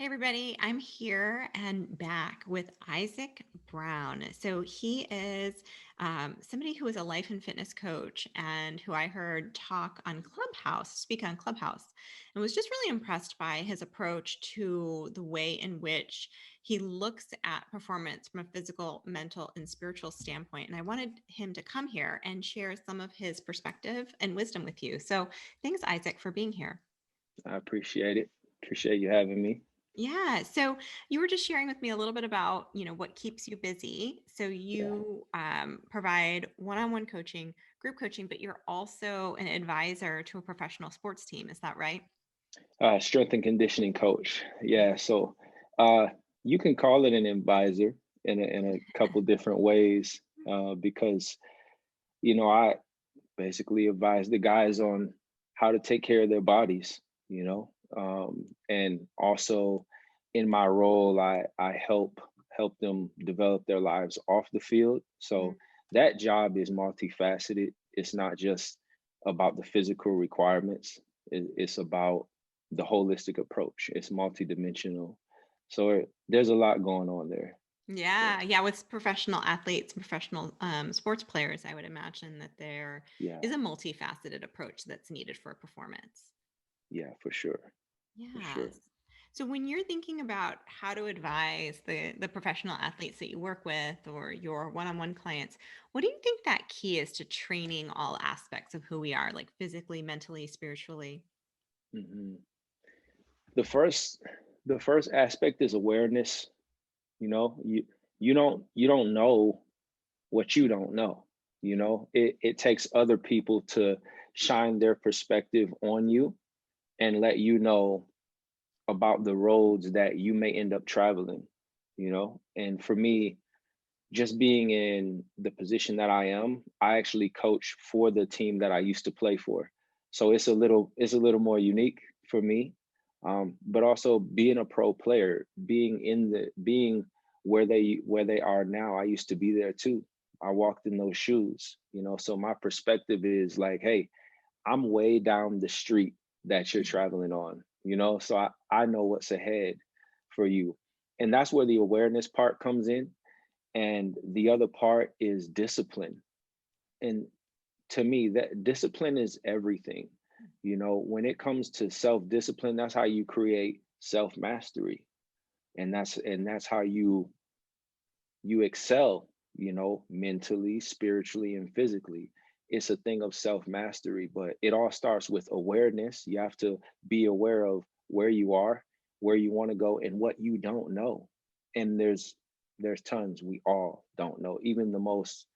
Everybody, I'm here and back with Isaac Brown. So he is somebody who is a life and fitness coach and who I heard speak on Clubhouse, and was just really impressed by his approach to the way in which he looks at performance from a physical, mental, and spiritual standpoint. And I wanted him to come here and share some of his perspective and wisdom with you. So thanks, Isaac, for being here. I appreciate it. Appreciate you having me. Yeah. So you were just sharing with me a little bit about, what keeps you busy. So Yeah. you provide one-on-one coaching, group coaching, but you're also an advisor to a professional sports team. Is that right? Strength and conditioning coach. Yeah. So uh, you can call it an advisor in a couple different ways because, I basically advise the guys on how to take care of their bodies, and also in my role, I help them develop their lives off the field. Mm. So that job is multifaceted. It's not just about the physical requirements. It's about the holistic approach. It's multidimensional. So there's a lot going on there. Yeah. Yeah. With professional athletes, professional sports players, I would imagine that there Yeah, is a multifaceted approach that's needed for performance. yeah, for sure, for sure. Yes. So when you're thinking about how to advise the professional athletes that you work with or your one-on-one clients, what do you think that key is to training all aspects of who we are, like physically, mentally, spiritually? hmm The first aspect is awareness. You know, you don't know what you don't know. It takes other people to shine their perspective on you and let you know about the roads that you may end up traveling. And for me, just being in the position that I am, I actually coach for the team that I used to play for. So it's a little more unique for me. But also being a pro player, being where they are now, I used to be there too. I walked in those shoes. So my perspective is like, hey, I'm way down the street that you're traveling on. So I know what's ahead for you. And that's where the awareness part comes in. And the other part is discipline. And to me, that discipline is everything. When it comes to self-discipline, that's how you create self-mastery. And that's how you excel, mentally, spiritually, and physically. It's a thing of self-mastery, but it all starts with awareness. You have to be aware of where you are, where you want to go, and what you don't know. And there's tons we all don't know. Even the most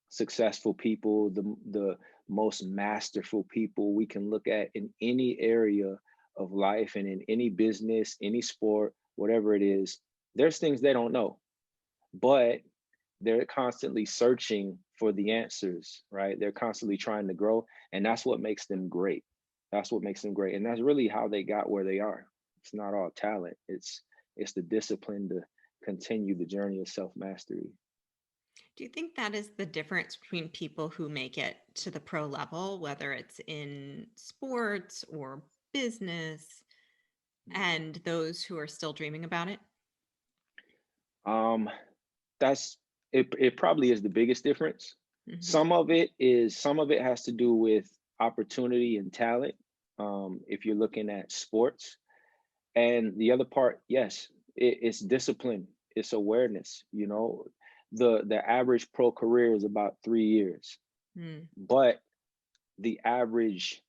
successful people, the most masterful people we can look at in any area of life and in any business, any sport, whatever it is, there's things they don't know, but they're constantly searching for the answers, right? They're constantly trying to grow, and that's what makes them great. That's what makes them great, and that's really how they got where they are. It's not all talent. It's the discipline to continue the journey of self mastery. Do you think that is the difference between people who make it to the pro level, whether it's in sports or business, and those who are still dreaming about it? Um, that's it. It probably is the biggest difference. Hmm. Some of it has to do with opportunity and talent. If you're looking at sports, and the other part, yes, it's discipline, it's awareness. The average pro career is about 3 years, Mm. but the average,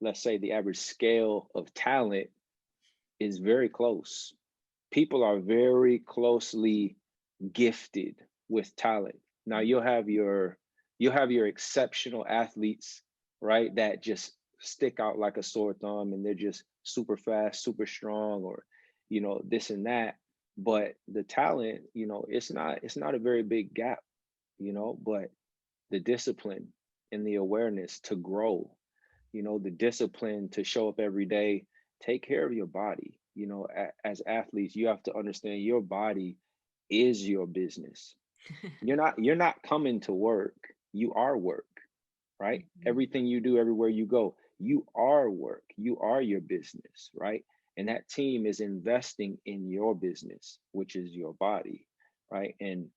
let's say, the average scale of talent is very close. People are very closely gifted with talent. Now you'll have your exceptional athletes, right? That just stick out like a sore thumb and they're just super fast, super strong, or this and that. But the talent, it's not a very big gap, but the discipline and the awareness to grow, the discipline to show up every day, take care of your body. As athletes, you have to understand your body is your business. You're not coming to work. You are work, right? Mhm. Everything you do, everywhere you go, you are work. You are your business, right? and that team is investing in your business, which is your body, right? And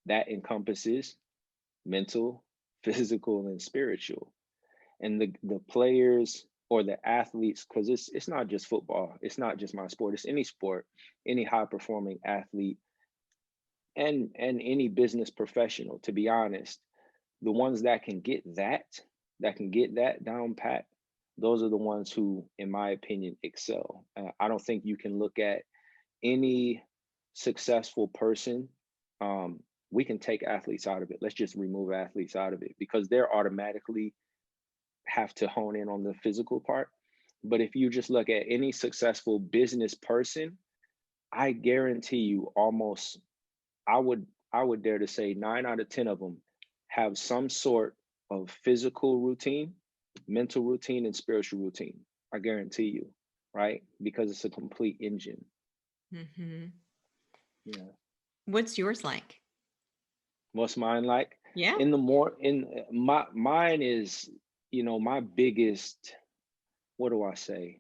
that encompasses mental, physical, and spiritual. And the players or the athletes, because it's not just football, it's not just my sport, any high performing athlete, and any business professional, to be honest, the ones that can get that down pat, those are the ones who, in my opinion, excel. I don't think you can look at any successful person. um, we can take athletes out of it. Let's just remove athletes out of it because they're automatically have to hone in on the physical part. But if you just look at any successful business person, I guarantee you almost, I would dare to say 9 out of 10 of them have some sort of physical routine, mental routine, and spiritual routine. I guarantee you, right? Because it's a complete engine. Hmm. Yeah. What's yours like? What's mine like? Yeah. In the more in my mine is, my biggest, what do I say?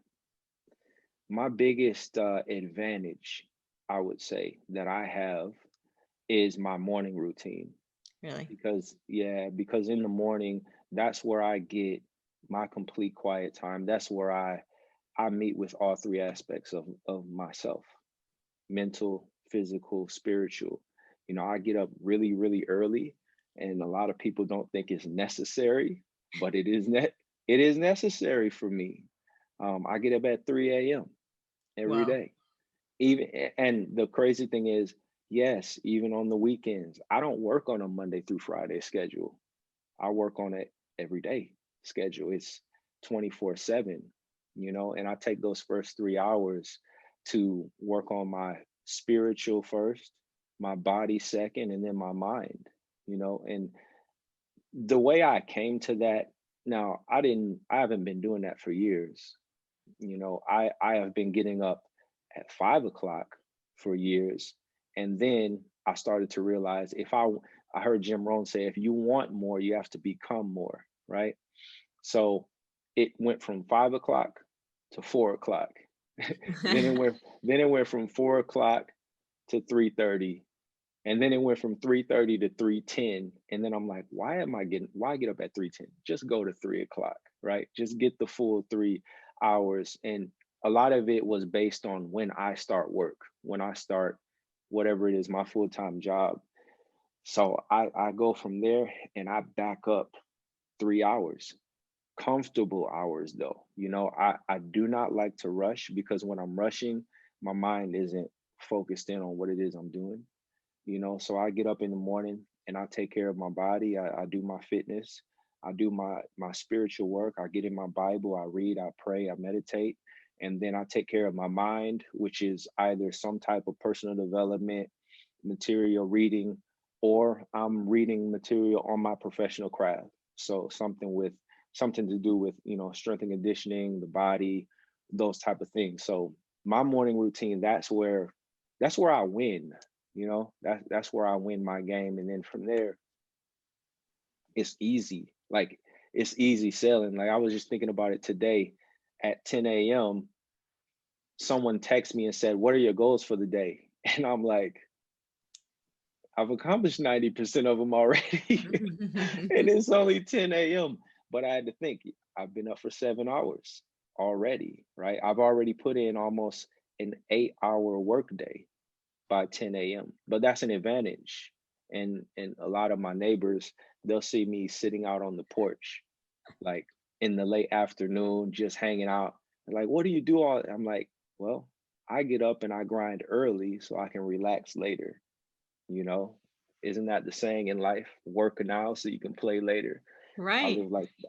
My biggest advantage, I would say, that I have is my morning routine. Really? Because, yeah, because in the morning, that's where I get my complete quiet time. That's where I meet with all three aspects of myself: mental, physical, spiritual. I get up really, really early, and a lot of people don't think it's necessary, but it is necessary for me. I get up at 3 a.m. every Well, day. Even and the crazy thing is, yes, even on the weekends, I don't work on a Monday through Friday schedule. I work on it every day schedule. It's 24/7, and I take those first 3 hours to work on my spiritual first, my body second, and then my mind, and the way I came to that. Now, I haven't been doing that for years. I have been getting up at 5 o'clock for years. And then I started to realize, I heard Jim Rohn say, if you want more, you have to become more, right? So it went from 5 o'clock to 4 o'clock. Then it went from 4 o'clock to 3:30, and then it went from 3:30 to 3:10. And then I'm like, why get up at 3:10? Just go to 3 o'clock, right? Just get the full 3 hours. And a lot of it was based on when I start work, when I start whatever it is, my full-time job. So I go from there and I back up 3 hours, comfortable hours though. I do not like to rush because when I'm rushing, my mind isn't focused in on what it is I'm doing. So I get up in the morning and I take care of my body. I do my fitness. I do my spiritual work. I get in my Bible. I read. I pray. I meditate. And then I take care of my mind, which is either some type of personal development material reading, or I'm reading material on my professional craft. So something to do with, strength and conditioning, the body, those type of things. So my morning routine, that's where I win. That's where I win my game. And then from there, it's easy. Like, it's easy selling. Like, I was just thinking about it today at 10 a.m. Someone texted me and said, "What are your goals for the day?" And I'm like, I've accomplished 90% of them already. And it's only 10 a.m. But I had to think, I've been up for 7 hours already, right? I've already put in almost an 8 hour workday by 10 a.m. But that's an advantage. And a lot of my neighbors, they'll see me sitting out on the porch, like in the late afternoon, just hanging out. They're like, what do you do all? I'm like, well, I get up and I grind early so I can relax later. You know, isn't that the saying in life? Work now so you can play later. Right.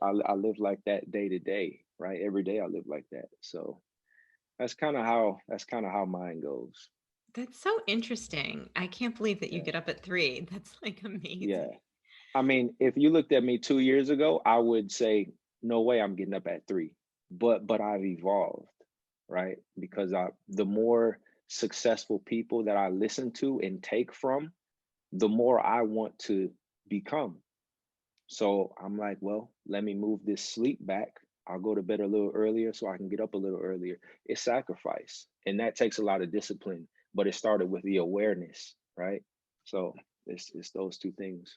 I live like that day to day, right? Every day I live like that. So that's kind of how mine goes. That's so interesting. I can't believe that you Yeah. get up at 3. That's like Yeah. amazing. I mean, if you looked at me 2 years ago, I would say, no way I'm getting up at 3. But I've evolved, right? Because the more successful people that I listen to and take from, the more I want to become. So I'm like, well, let me move this sleep back. I'll go to bed a little earlier so I can get up a little earlier. It's sacrifice, and that takes a lot of discipline. But it started with the awareness, right? So it's those two things.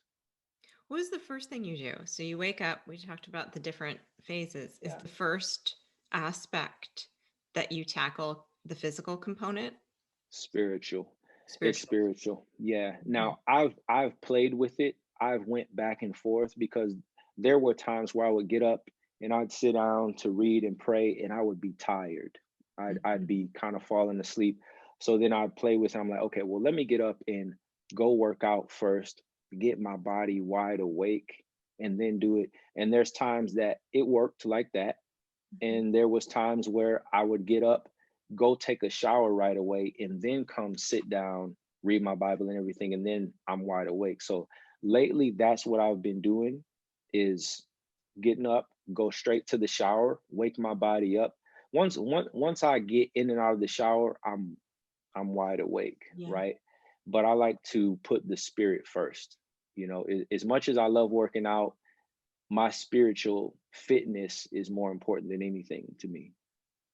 What is the first thing you do? So you wake up, we talked about the different phases. Is Yeah. the first aspect that you tackle the physical component? Spiritual. It's Spiritual. spiritual. Yeah. Mhm. Now I've played with it. I've went back and forth because there were times where I would get up and I'd sit down to read and pray and I would be tired. I'd Mhm. be kind of falling asleep. So then I'd play with it. I'm like, okay, well, let me get up and go work out first, get my body wide awake, and then do it. And there's times that it worked like that, Mhm. and there was times where I would get up, go take a shower right away, and then come sit down, read my Bible and everything, and then I'm wide awake. So lately, that's what I've been doing, is getting up, go straight to the shower, wake my body up. Once I get in and out of the shower, I'm wide awake, Yeah. right? But I like to put the spirit first. You know, as much as I love working out, my spiritual fitness is more important than anything to me.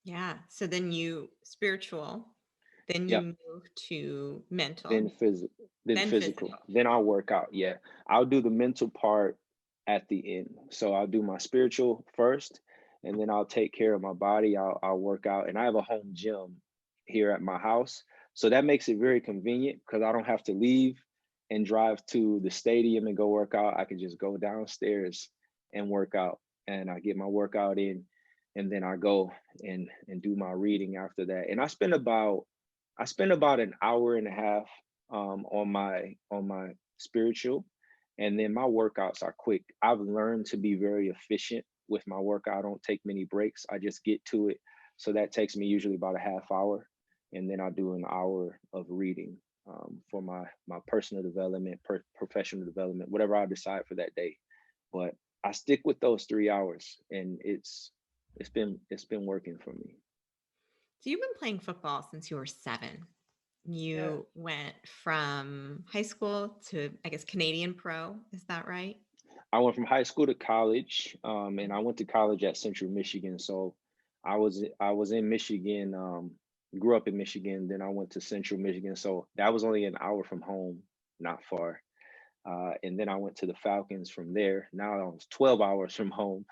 Yeah. So then you spiritual, then Yep. you move to mental, Then physical, then then physical. physical. Then I'll work out. Yeah. I'll do the mental part at the end. So I'll do my spiritual first, and then I'll take care of my body. I'll work out. And I have a home gym here at my house. So that makes it very convenient because I don't have to leave and drive to the stadium and go work out. I can just go downstairs and work out. And I get my workout in, and then I go and do my reading after that. And I spend about an hour and a half on my spiritual, and then my workouts are quick. I've learned to be very efficient with my workout. I don't take many breaks. I just get to it. So that takes me usually about a half hour, and then I do an hour of reading for my personal development, professional development, whatever I decide for that day. But I stick with those 3 hours, and it's been working for me. So you've been playing football since you were 7. Yeah. You went from high school to, I guess, Canadian pro. Is that right? I went from high school to college, and I went to college at Central Michigan. So I was in Michigan, grew up in Michigan. Then I went to Central Michigan. So that was only an hour from home, not far. And then I went to the Falcons from there. Now I was 12 hours from home,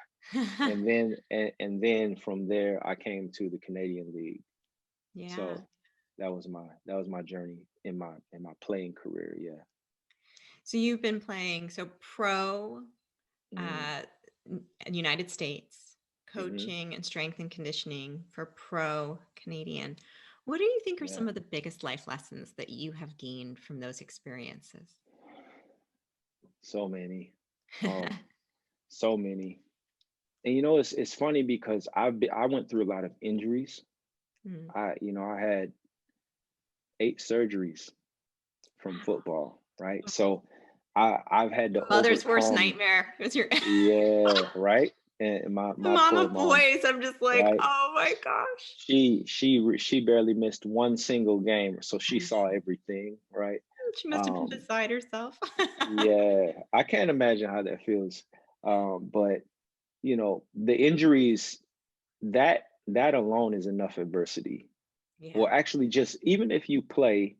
and then from there I came to the Canadian League. Yeah. So that was my journey in my playing career. Yeah. So you've been playing pro Hmm. uh United States, Hmm. coaching and strength and conditioning for pro Canadian. What do you think are Yeah. some of the biggest life lessons that you have gained from those experiences? So many. Um, so many. And it's funny because I went through a lot of injuries. Mm. I had 8 surgeries from football, right? So I've had to Mother's worst overcome. nightmare. It was your Yeah, right. And my mom poor of mom, boys. I'm just like, right? oh my gosh. She barely missed one single game, so she I'm saw sure. everything, right? She must have been Um, beside herself. yeah, I can't imagine how that feels. But the injuries, that alone is enough adversity. Yeah. Well, actually, just even if you play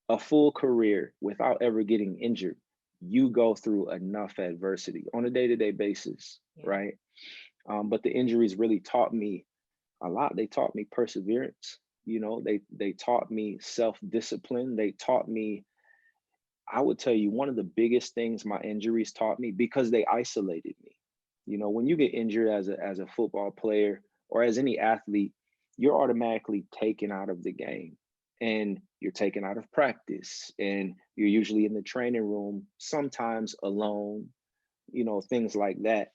a full career without ever getting injured, you go through enough adversity on a day-to-day basis, Yeah. right? But the injuries really taught me a lot. They taught me perseverance. They taught me self-discipline. They taught me, I would tell you, one of the biggest things my injuries taught me, because they isolated me. When you get injured as a football player or as any athlete, you're automatically taken out of the game, and you're taken out of practice, and you're usually in the training room, sometimes alone, things like that.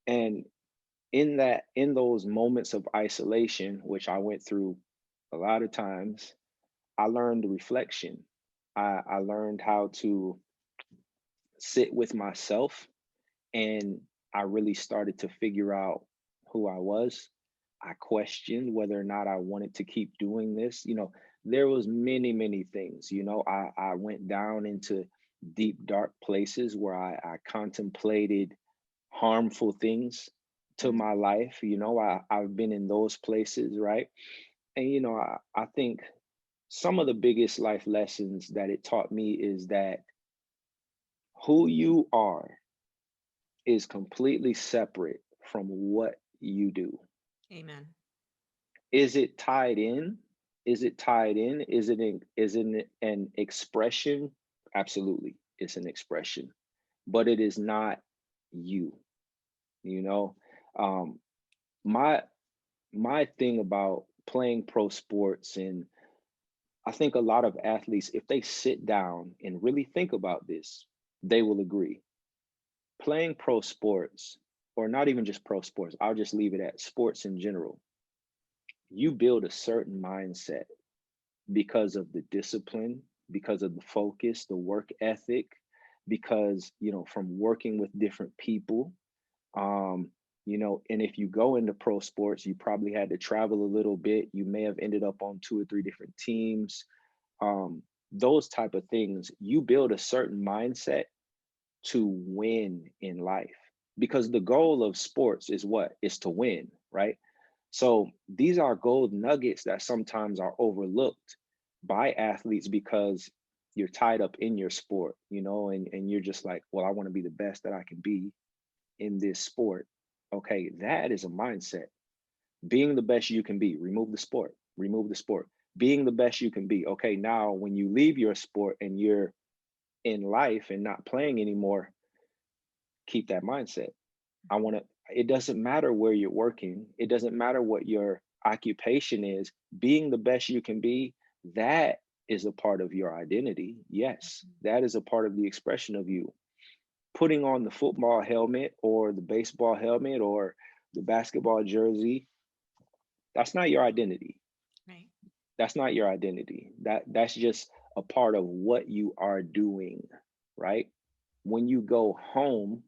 And in those moments of isolation, which I went through a lot of times, I learned reflection. I learned how to sit with myself, and I really started to figure out who I was. I questioned whether or not I wanted to keep doing this. There was many, many things. I went down into deep, dark places where I contemplated harmful things, to Mhm. my life. I've been in those places, right? And I think some of the biggest life lessons that it taught me is that who you are is completely separate from what you do. Amen. Is it tied in? Is it tied in? Is it an expression? Absolutely, it's an expression, but it is not you. You know, um, my my thing about playing pro sports, and I think a lot of athletes, if they sit down and really think about this, they will agree. Playing pro sports, or not even just pro sports, I'll just leave it at sports in general, you build a certain mindset because of the discipline, because of the focus, the work ethic, because, from working with different people. Um, and if you go into pro sports, you probably had to travel a little bit. You may have ended up on two or three different teams. Those type of things, you build a certain mindset to win in life, because the goal of sports is what? Is to win, right? So these are gold nuggets that sometimes are overlooked by athletes because you're tied up in your sport, and you're just like, well, I want to be the best that I can be in this sport. Okay, that is a mindset. Being the best you can be, remove the sport, remove the sport. Being the best you can be. Okay, now when you leave your sport and you're in life and not playing anymore, keep that mindset. It doesn't matter where you're working, it doesn't matter what your occupation is. Being the best you can be, that is a part of your identity. Yes, that is a part of the expression of you. Putting on the football helmet or the baseball helmet or the basketball jersey, that's not your identity. Right. That's not your identity. That's just a part of what you are doing, right? When you go home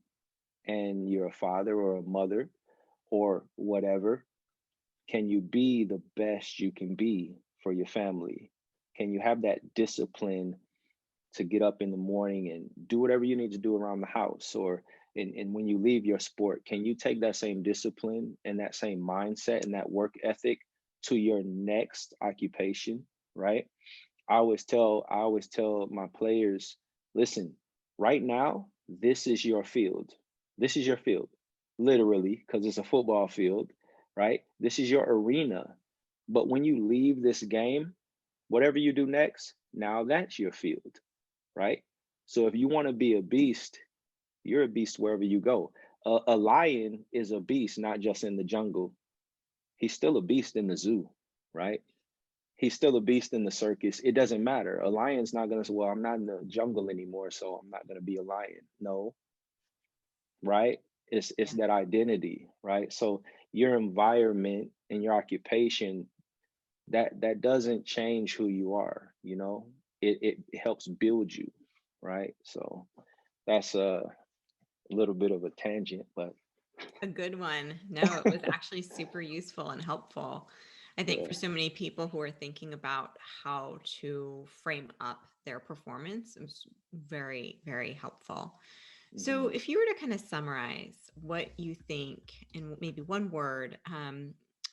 and you're a father or a mother or whatever, can you be the best you can be for your family? Can you have that discipline to get up in the morning and do whatever you need to do around the house? Or and when you leave your sport, can you take that same discipline and that same mindset and that work ethic to your next occupation, right? I always tell my players, listen, right now, this is your field. This is your field, literally, because it's a football field, right? This is your arena. But when you leave this game, whatever you do next, now that's your field, right? So if you want to be a beast, you're a beast wherever you go. A lion is a beast, not just in the jungle. He's still a beast in the zoo, right? He's still a beast in the circus. It doesn't matter. A lion's not gonna say, "Well, I'm not in the jungle anymore, so I'm not gonna be a lion." No, right? It's Yeah. that identity, right? So your environment and your occupation, that doesn't change who you are. It helps build you, right? So that's a little bit of a tangent, but A good one. No, it was actually super useful and helpful. I think for yeah. so many people who are thinking about how to frame up their performance, it was very, very helpful. So, Mhm. if you were to kind of summarize what you think in maybe one word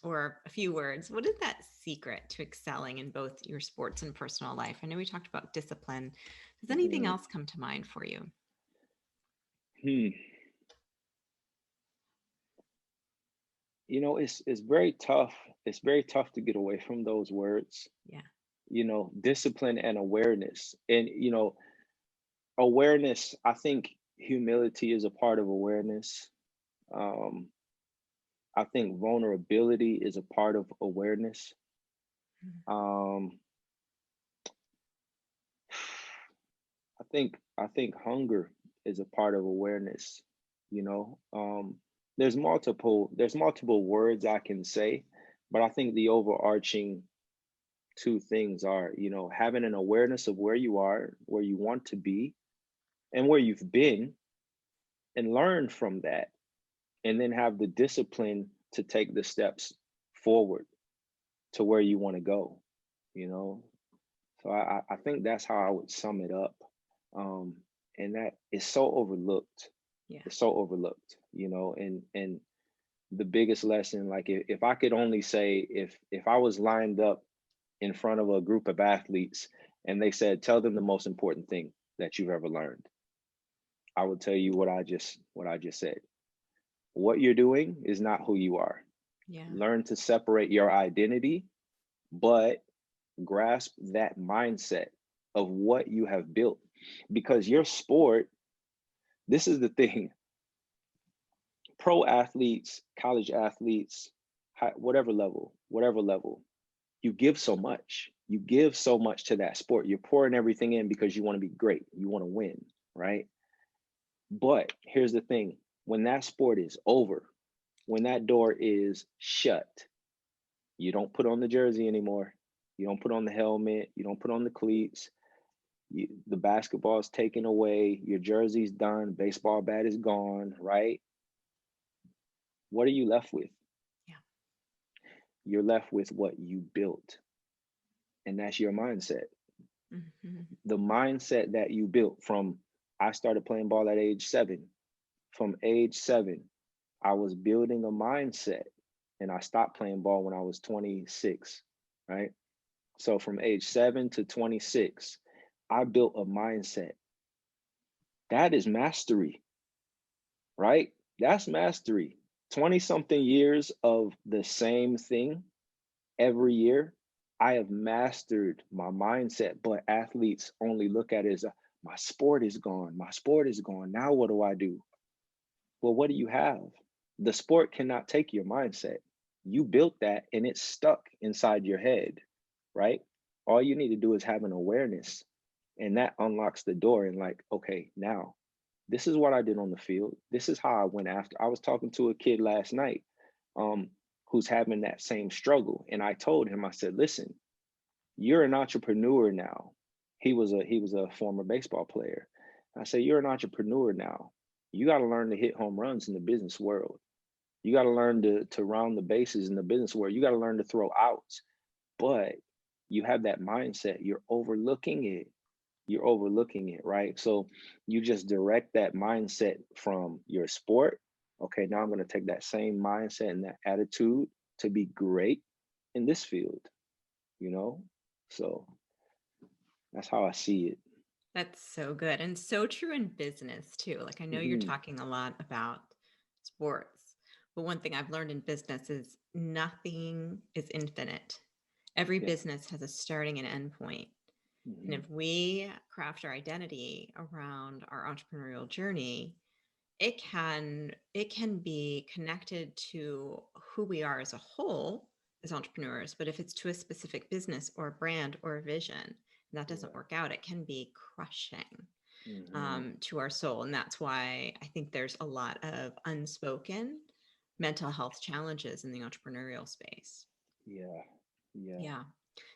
or a few words, what is that secret to excelling in both your sports and personal life? I know we talked about discipline. Does anything Mhm. else come to mind for you? Hmm. It's very tough. It's very tough to get away from those words. Yeah. Discipline and awareness. And awareness, I think humility is a part of awareness. Um, I think vulnerability is a part of awareness. Mhm. Um, I think hunger is a part of awareness. You know, there's multiple words I can say, but I think the overarching two things are, having an awareness of where you are, where you want to be, and where you've been, and learn from that, and then have the discipline to take the steps forward to where you want to go. You know, so I think that's how I would sum it up. Um, and that is so overlooked. Yeah. It's so overlooked. And the biggest lesson, like if I could only say, if I was lined up in front of a group of athletes and they said, tell them the most important thing that you've ever learned, I would tell you what I just said. What you're doing is not who you are. Yeah. Learn to separate your identity, but grasp that mindset of what you have built. Because your sport, this is the thing, pro athletes, college athletes, whatever level, you give so much. You give so much to that sport. You're pouring everything in because you want to be great. You want to win, right? But here's the thing, when that sport is over, when that door is shut, you don't put on the jersey anymore. You don't put on the helmet. You don't put on the cleats. The basketball is taken away. Your jersey's done. Baseball bat is gone, right? What are you left with? Yeah. You're left with what you built, and that's your mindset. Hmm. The mindset that you built from, I started playing ball at age 7. From age 7, I was building a mindset, and I stopped playing ball when I was 26, right? So from age 7 to 26, I built a mindset. That is mastery, right? That's mastery. 20 something years of the same thing every year. I have mastered my mindset, but athletes only look at it as my sport is gone. My sport is gone. Now what do I do? Well, what do you have? The sport cannot take your mindset. You built that and it's stuck inside your head, right? All you need to do is have an awareness, and that unlocks the door. And, like, okay, now this is what I did on the field. This is how I went after. I was talking to a kid last night, um, who's having that same struggle. And I told him, I said, listen, you're an entrepreneur now. He was a former baseball player. I said, you're an entrepreneur now. You got to learn to hit home runs in the business world. You got to learn to round the bases in the business world. You got to learn to throw outs. But you have that mindset. You're overlooking it, right? So you just direct that mindset from your sport. Okay, now I'm going to take that same mindset and that attitude to be great in this field, you know? So that's how I see it. That's so good and so true in business too. Like I know you're Hmm. talking a lot about sports, but one thing I've learned in business is nothing is infinite. Every Yeah. business has a starting and end point. And Hmm. if we craft our identity around our entrepreneurial journey, it can be connected to who we are as a whole as entrepreneurs, but if it's to a specific business or a brand or a vision and that doesn't Yeah. work out, it can be crushing Hmm. to our soul. And that's why I think there's a lot of unspoken mental health challenges in the entrepreneurial space. Yeah. Yeah. Yeah.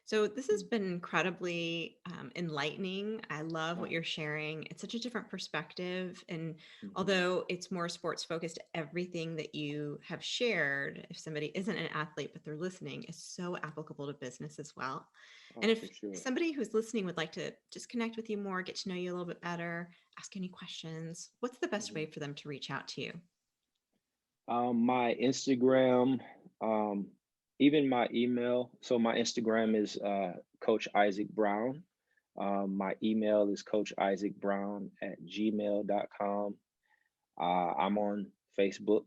So this has been incredibly enlightening. I love what you're sharing. It's such a different perspective. And Mm-hmm. although it's more sports focused, everything that you have shared, if somebody isn't an athlete but they're listening, is so applicable to business as well. And Oh, if for sure. somebody who's listening would like to just connect with you more, get to know you a little bit better, ask any questions, what's the best way Hmm. for them to reach out to you? My Instagram, um, even my email. So my Instagram is Coach Isaac Brown. My email is Coach Isaac Brown at gmail.com. I'm on Facebook,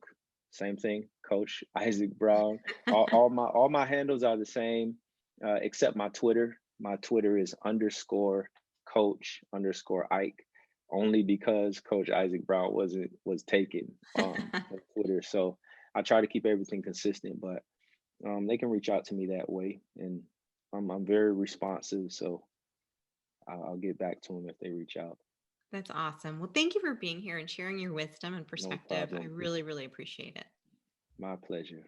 same thing, Coach Isaac Brown. All my handles are the same, except my Twitter. My Twitter is underscore Coach underscore Ike, only because Coach Isaac Brown was taken on Twitter. So I try to keep everything consistent, but they can reach out to me that way, and I'm very responsive, so I'll get back to them if they reach out. That's awesome. Well, thank you for being here and sharing your wisdom and No perspective. I problem. really, really appreciate it. My pleasure.